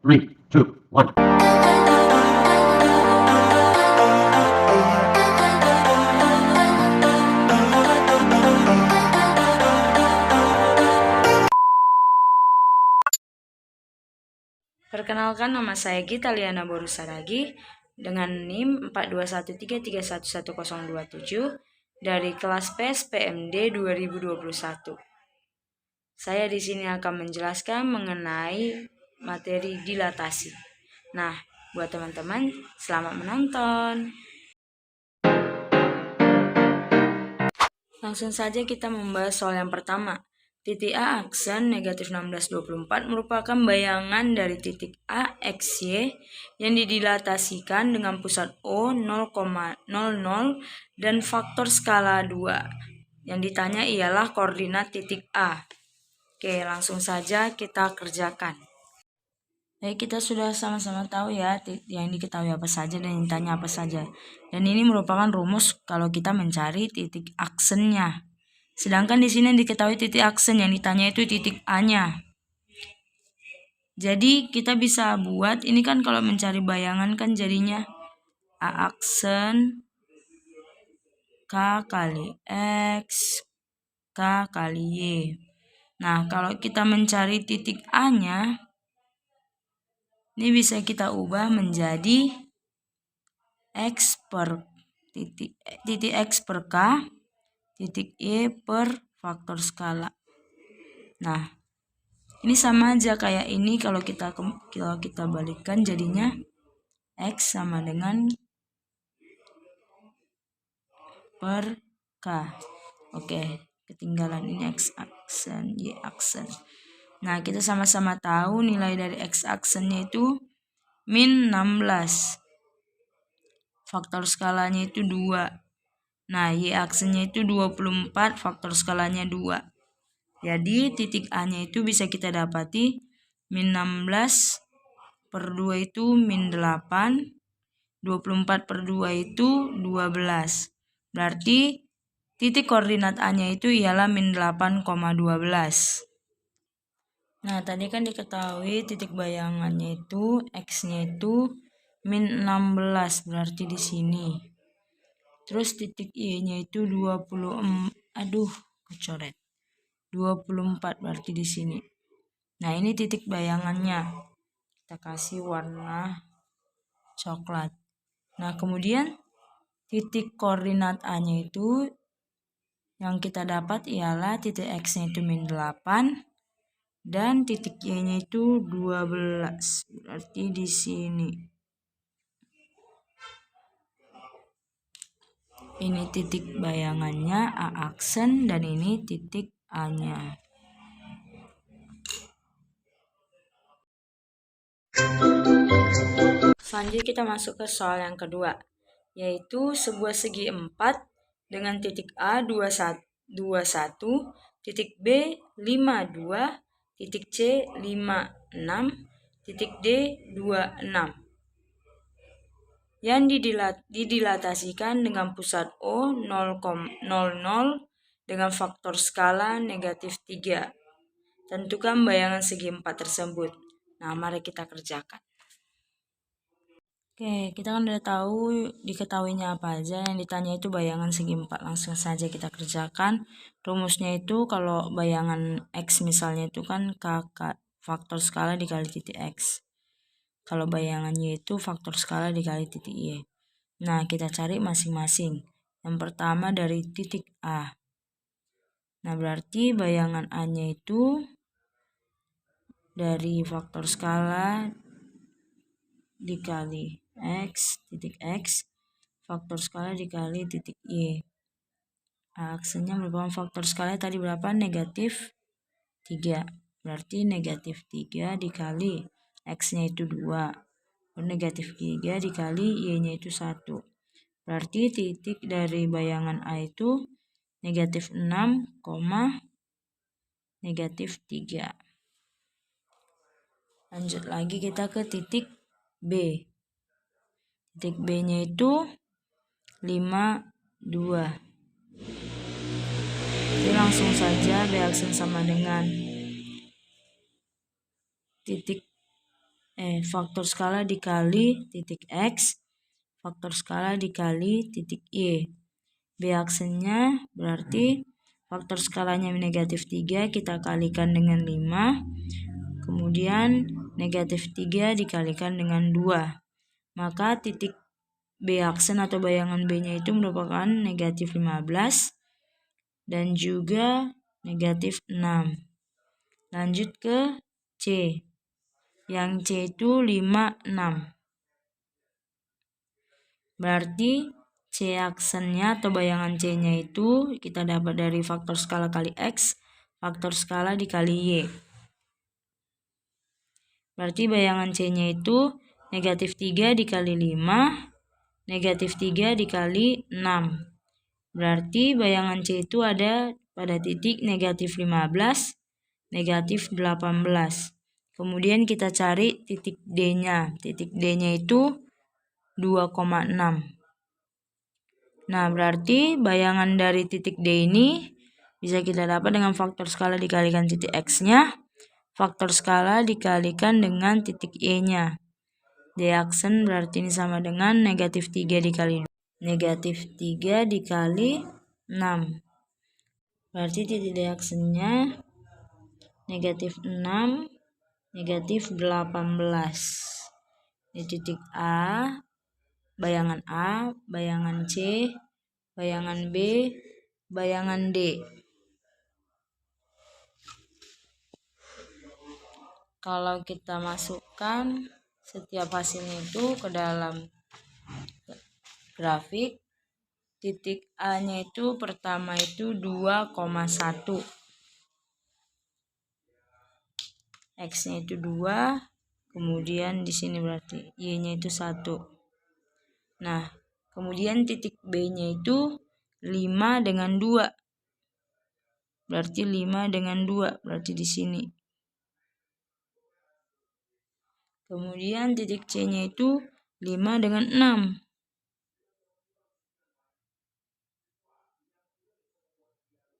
3, 2, 1. Perkenalkan, nama saya Gita Liana Borusaragi dengan NIM 4213311027 dari kelas PSPMD 2021. Saya di sini akan menjelaskan mengenai materi dilatasi. Nah, buat teman-teman, selamat menonton. Langsung saja kita membahas soal yang pertama. Titik A aksen negatif 1624 merupakan bayangan dari titik A XY yang didilatasikan dengan pusat O 0,00 dan faktor skala 2. Yang ditanya ialah koordinat titik A. Oke, langsung saja kita kerjakan. Kita sudah sama-sama tahu ya yang diketahui apa saja dan yang ditanya apa saja. Dan ini merupakan rumus kalau kita mencari titik aksennya. Sedangkan di sini diketahui titik aksen, yang ditanya itu titik A-nya. Jadi kita bisa buat, ini kan kalau mencari bayangan kan jadinya A aksen K kali X K kali Y. Nah, kalau kita mencari titik A-nya, ini bisa kita ubah menjadi X per titik X per K, titik Y per faktor skala. Nah, ini sama aja kayak ini, kalau kita balikkan jadinya X sama dengan per K. Oke, ketinggalan ini X aksen, Y aksen. Nah, kita sama-sama tahu nilai dari X aksennya itu min 16. Faktor skalanya itu 2. Nah, Y aksennya itu 24, faktor skalanya 2. Jadi titik A-nya itu bisa kita dapati min 16 per 2 itu min 8, 24 per 2 itu 12. Berarti titik koordinat A-nya itu ialah min 8,12. Nah, tadi kan diketahui titik bayangannya itu X-nya itu min 16, berarti di sini. Terus titik Y-nya itu 24 berarti di sini. Nah, ini titik bayangannya. Kita kasih warna coklat. Nah, kemudian titik koordinat A-nya itu yang kita dapat ialah titik X-nya itu min 8 dan titik Y-nya itu 12. Berarti di sini. Ini titik bayangannya A aksen dan ini titik A-nya. Selanjutnya kita masuk ke soal yang kedua, yaitu sebuah segi 4 dengan titik A 21, titik B 52, titik C 56, titik D 26. Yang didilatasikan dengan pusat O 0,00 dengan faktor skala negatif 3. Tentukan bayangan segi 4 tersebut. Nah, mari kita kerjakan. Oke, kita kan udah tahu diketahuinya apa aja, yang ditanya itu bayangan segi 4. Langsung saja kita kerjakan. Rumusnya itu kalau bayangan X misalnya itu kan faktor skala dikali titik X. Kalau bayangannya itu faktor skala dikali titik Y. Nah, kita cari masing-masing. Yang pertama dari titik A. Nah, berarti bayangan A-nya itu dari faktor skala dikali X, titik X, faktor skala dikali titik Y. Aksennya merupakan faktor skala tadi berapa? Negatif 3. Berarti negatif 3 dikali X-nya itu 2. Negatif 3 dikali Y-nya itu 1. Berarti titik dari bayangan A itu negatif 6, negatif 3. Lanjut lagi kita ke titik B. Titik B-nya itu 52. Jadi langsung saja B aksen sama dengan titik faktor skala dikali titik X, faktor skala dikali titik Y. B aksennya berarti faktor skalanya negatif 3 kita kalikan dengan 5. Kemudian negatif 3 dikalikan dengan 2. Maka titik B aksen atau bayangan B-nya itu merupakan negatif 15 dan juga negatif 6. Lanjut ke C. Yang C itu 5, 6. Berarti C aksennya atau bayangan C-nya itu kita dapat dari faktor skala kali X, faktor skala dikali Y. Berarti bayangan C-nya itu negatif 3 dikali 5, negatif 3 dikali 6. Berarti bayangan C itu ada pada titik negatif 15, negatif 18. Kemudian kita cari titik D-nya. Titik D-nya itu 2,6. Nah, berarti bayangan dari titik D ini bisa kita dapat dengan faktor skala dikalikan titik X-nya, faktor skala dikalikan dengan titik Y-nya. D aksen berarti ini sama dengan negatif 3 dikali 2. Negatif 3 dikali 6. Berarti titik D aksennya negatif 6, negatif 18. Di titik A, bayangan C, bayangan B, bayangan D. Kalau kita masukkan setiap hasilnya itu ke dalam grafik, titik A-nya itu pertama itu 2,1. X-nya itu 2, kemudian di sini berarti Y-nya itu 1. Nah, kemudian titik B-nya itu 5 dengan 2. Berarti 5 dengan 2, berarti di sini. Kemudian titik C-nya itu 5 dengan 6.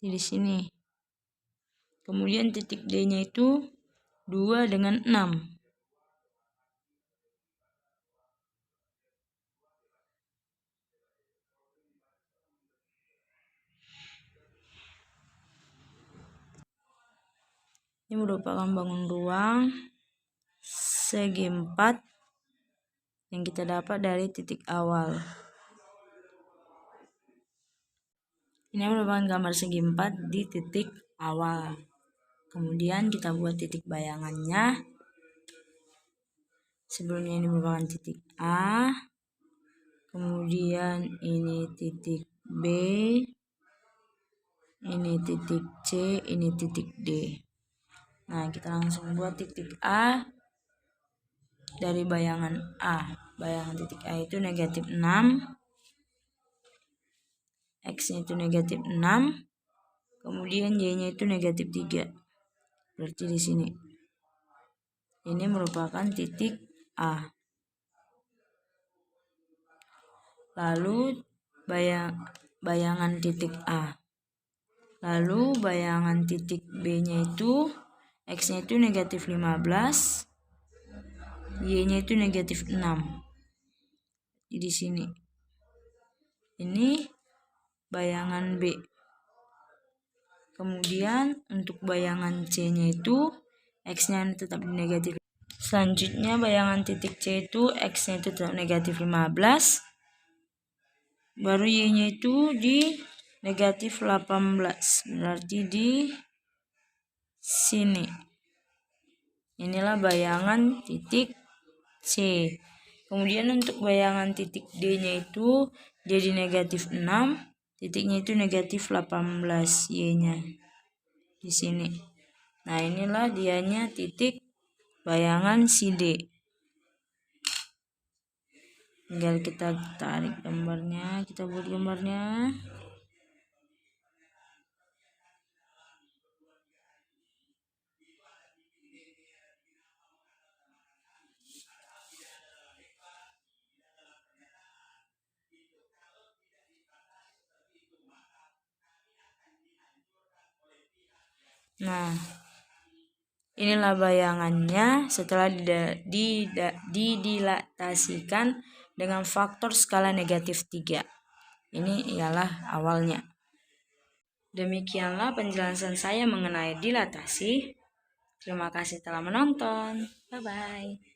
Di sini. Kemudian titik D-nya itu 2 dengan 6. Ini merupakan bangun ruang segi 4 yang kita dapat dari titik awal. Ini merupakan gambar segi 4 di titik awal. Kemudian kita buat titik bayangannya. Sebelumnya ini merupakan titik A. Kemudian ini titik B. Ini titik C, ini titik D. Nah, kita langsung buat titik A dari bayangan A. Bayangan titik A itu negatif 6. X-nya itu negatif 6. Kemudian Y-nya itu negatif 3. Berarti di sini. Ini merupakan titik A. Lalu bayangan titik A. Lalu bayangan titik B-nya itu X-nya itu negatif 15. Y-nya itu negatif 6. Di sini. Ini bayangan B. Kemudian untuk bayangan C-nya itu X-nya tetap negatif. Selanjutnya bayangan titik C itu X-nya itu tetap negatif 15. Baru Y-nya itu di negatif 18. Berarti di sini. Inilah bayangan titik C. Kemudian untuk bayangan titik D-nya itu jadi negatif 6. Titiknya itu negatif 18 Y-nya. Di sini. Nah, inilah dianya titik bayangan si D. Tinggal kita tarik gambarnya, kita buat gambarnya. Nah, Inilah bayangannya setelah didilatasikan dengan faktor skala negatif 3. Ini ialah awalnya. Demikianlah penjelasan saya mengenai dilatasi. Terima kasih telah menonton. Bye-bye.